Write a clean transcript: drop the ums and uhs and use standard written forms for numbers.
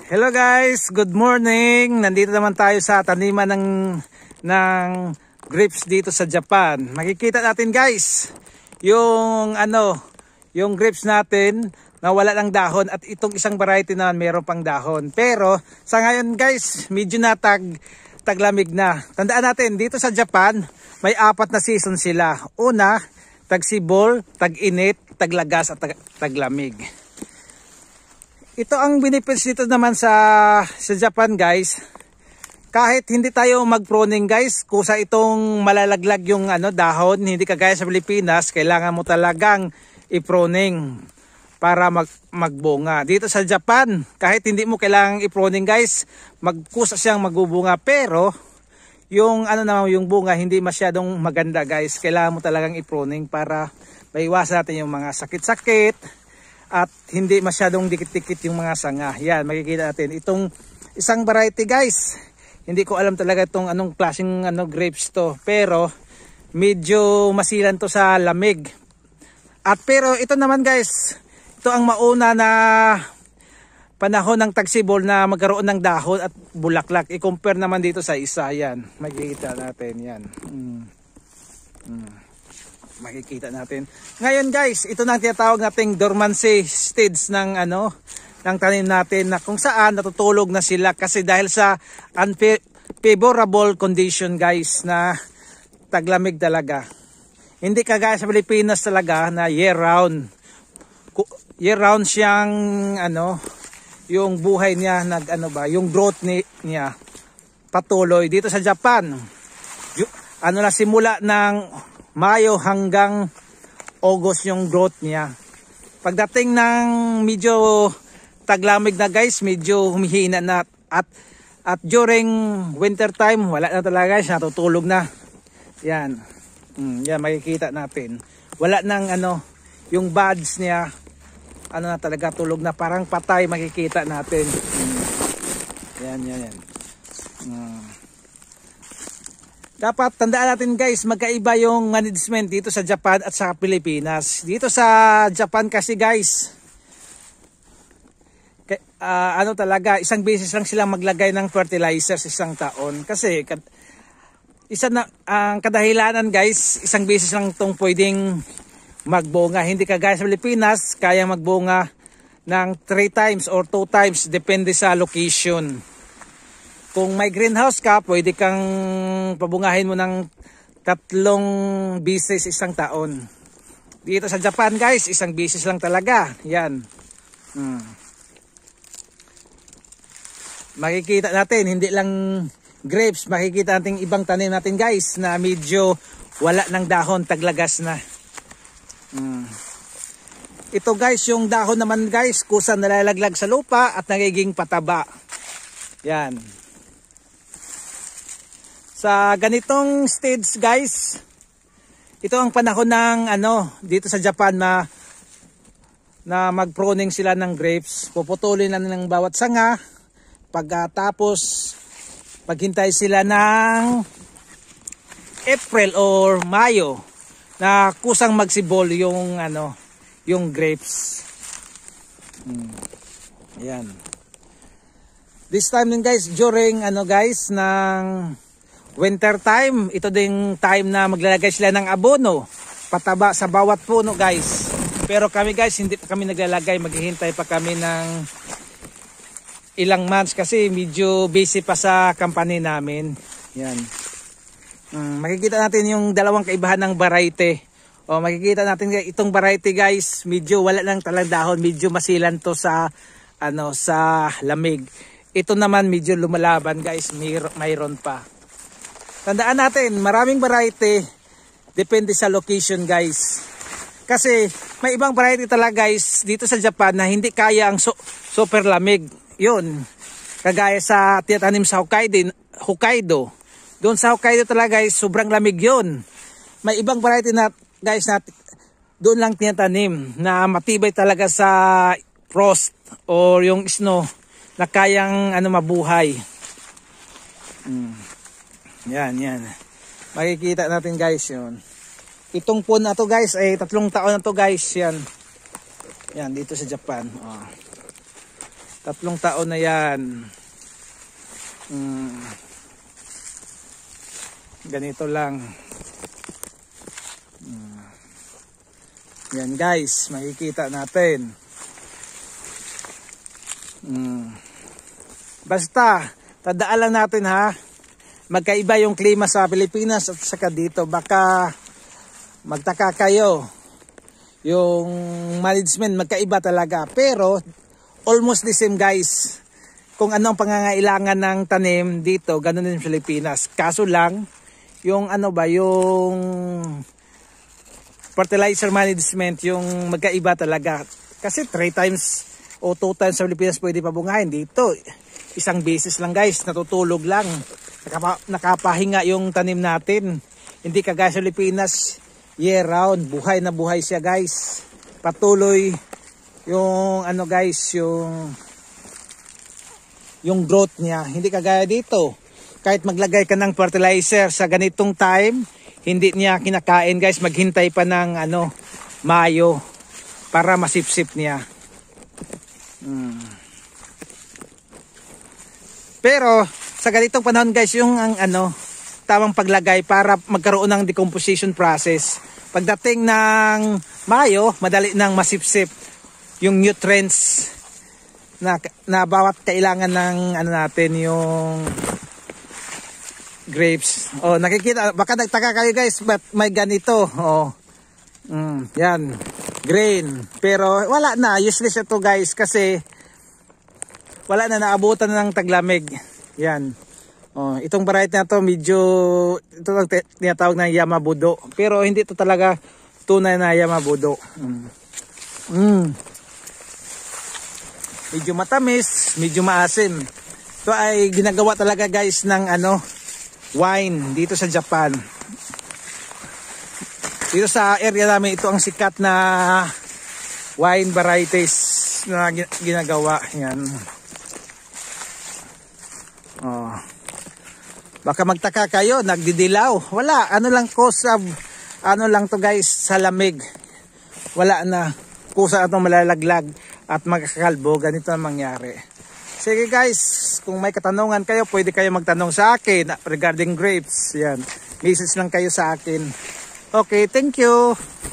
Hello guys, good morning. Nandito naman tayo sa taniman ng grapes dito sa Japan. Makikita natin guys, yung grapes natin na wala ng dahon at itong isang variety na meron pang dahon. Pero sa ngayon guys, medyo na taglamig na. Tandaan natin, dito sa Japan, may 4 na season sila. Una, tagsibol, tag-init, taglagas at taglamig. Ito ang benefits dito naman sa Japan guys. Kahit hindi tayo mag-pruning guys, kusa itong malalaglag yung dahon, hindi kagaya sa Pilipinas, kailangan mo talagang i-pruning para magbunga. Dito sa Japan, kahit hindi mo kailangang i-pruning guys, magkusa siyang magbubunga, pero yung yung bunga hindi masyadong maganda guys. Kailangan mo talagang i-pruning para maiwasan natin yung mga sakit-sakit at hindi masyadong dikit-dikit yung mga sanga. Yan, makikita natin itong isang variety guys. Hindi ko alam talaga itong anong klaseng grapes to, pero medyo masilan to sa lamig. At pero ito naman guys, ito ang mauna na panahon ng tagsibol na magkaroon ng dahon at bulaklak. I-compare naman dito sa isa. Yan, makikita natin yan. Makikita natin. Ngayon guys, ito na ang tinatawag nating dormancy stage ng ng tanim natin, na kung saan natutulog na sila kasi dahil sa unfavorable condition guys, na taglamig talaga. Hindi kagaya sa Pilipinas talaga na year round. Year round siyang yung buhay niya yung growth niya patuloy. Dito sa Japan, na simula ng Mayo hanggang August yung growth niya. Pagdating ng medyo taglamig na guys, medyo humihina na, at during winter time wala na talaga guys, natutulog na. Yan. Yan, makikita natin. Wala nang yung buds niya na talaga, tulog na, parang patay, makikita natin. Yan. Dapat tandaan natin guys, magkaiba yung management dito sa Japan at sa Pilipinas. Dito sa Japan kasi guys, talaga, isang beses lang silang maglagay ng fertilizers isang taon. Kasi ang kadahilanan guys, isang beses lang itong pwedeng magbunga. Hindi kagaya sa Pilipinas, kaya magbunga ng 3 times or 2 times, depende sa location. Kung may greenhouse ka, pwede kang pabungahin mo ng 3 beses isang taon. Dito sa Japan guys, isang beses lang talaga. Yan. Makikita natin, hindi lang grapes, makikita natin ibang tanim natin guys na medyo wala ng dahon, taglagas na. Ito guys, yung dahon naman guys, kusa nalalaglag sa lupa at nagiging pataba. Yan. Sa ganitong stage guys, ito ang panahon ng dito sa Japan na mag-pruning sila ng grapes. Puputulin na ng bawat sanga. Pagkatapos paghintay sila ng April or Mayo na kusang magsibol yung yung grapes. Yan. This time din guys, during guys ng winter time, ito ding time na maglalagay sila ng abono, pataba sa bawat puno guys. Pero kami guys, hindi pa kami naglalagay, maghihintay pa kami ng ilang months kasi medyo busy pa sa company namin. Yan. Makikita natin yung dalawang kaibahan ng variety. Makikita natin itong variety guys, medyo wala lang talagang dahon, medyo masilan to sa sa lamig. Ito naman medyo lumalaban guys, mayroon pa. Tandaan natin, maraming variety, depende sa location guys. Kasi may ibang variety talaga guys dito sa Japan na hindi kaya ang super lamig. Yun, kagaya sa tinatanim sa Hokkaido. Doon sa Hokkaido talaga guys, sobrang lamig yun. May ibang variety na guys na doon lang tinatanim na matibay talaga sa frost or yung snow na kayang mabuhay. Yan. Makikita natin guys yun. Itong puno na to guys ay 3 taon na to guys. Yan dito sa Japan. 3 taon na yan. Ganito lang. Yan guys, makikita natin. Basta, tandaan lang natin ha, magkaiba yung klima sa Pilipinas at saka dito. Baka magtaka kayo, yung management magkaiba talaga. Pero, almost the same guys. Kung anong pangangailangan ng tanim dito, ganun din sa Pilipinas. Kaso lang, yung yung fertilizer management, yung magkaiba talaga. Kasi 3 times o 2 times sa Pilipinas pwede pabungahin. Dito, isang beses lang guys, natutulog lang. Nakapahinga yung tanim natin. Hindi kagaya sa Pilipinas, year round, buhay na buhay siya guys. Patuloy yung guys, yung growth niya. Hindi kagaya dito. Kahit maglagay ka ng fertilizer sa ganitong time, hindi niya kinakain guys. Maghintay pa ng Mayo para masipsip niya. Pero sa ganitong panahon guys, yung tamang paglagay para magkaroon ng decomposition process. Pagdating ng Mayo, madali nang masipsip yung nutrients na bawat kailangan ng natin, yung grapes. Nakikita, baka nagtaka kayo guys, but may ganito. Yan, green. Pero wala na, useless ito guys kasi wala na, naabutan ng taglamig. Yan. Itong variety na to, medyo ito lang tinatawag na Yamabudo. Pero hindi ito talaga tunay na Yamabudo. Medyo matamis, medyo maasim. Ito ay ginagawa talaga guys ng wine dito sa Japan. Dito sa area namin, ito ang sikat na wine varieties na ginagawa. Yan. Baka magtaka kayo, nagdidilaw. Wala, lang cause of, lang to guys, sa lamig. Wala na, kusa atong malalaglag at magkakalbo, ganito ang mangyari. Sige guys, kung may katanungan kayo, pwede kayo magtanong sa akin regarding grapes. Yan, message lang kayo sa akin. Okay, thank you.